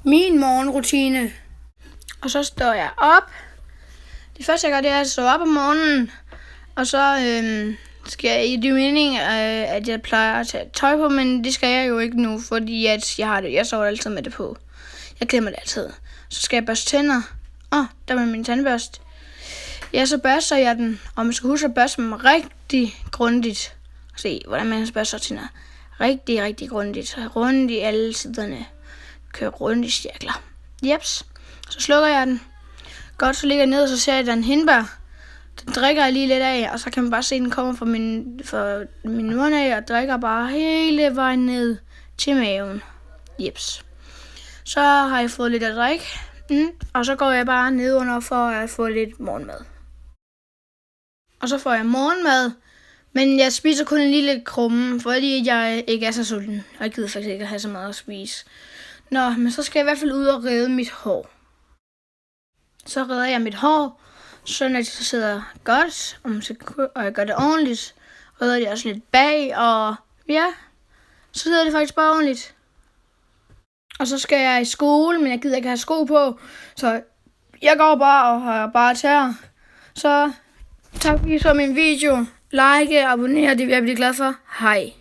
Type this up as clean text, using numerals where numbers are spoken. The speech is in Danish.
Min morgenrutine. Og så står jeg op. Det første jeg gør, det er at stå op om morgenen. Og så skal jeg i det mening, at jeg plejer at tage tøj på, men det skal jeg jo ikke nu, fordi at jeg sover altid med det på. Jeg glemmer det altid. Så skal jeg børste tænder. Der var min tandbørste. Ja, så børster jeg den, og man skal huske at børste dem rigtig grundigt. Se, hvordan man børster tænder. Rigtig, rigtig grundigt. Rundt i alle siderne. Kører rundt i cirkler. Jeps. Så slukker jeg den. Godt, så ligger jeg ned, og så ser jeg, at der er en hindbær. Den drikker jeg lige lidt af, og så kan man bare se, at den kommer fra min mund af, og drikker bare hele vejen ned til maven. Jeps. Så har jeg fået lidt at drikke, og så går jeg bare ned under for at få lidt morgenmad. Og så får jeg morgenmad, men jeg spiser kun en lille krumme, fordi jeg ikke er så sulten. Og jeg gider faktisk ikke at have så meget at spise. Men så skal jeg i hvert fald ud og redde mit hår. Så redder jeg mit hår, sådan at det sidder godt, og jeg gør det ordentligt. Redder det også lidt bag, og ja, så sidder det faktisk bare ordentligt. Og så skal jeg i skole, men jeg gider ikke have sko på, så jeg går bare og har bare tæer. Så tak fordi I så min video. Like, abonner, det vil jeg blive glad for. Hej.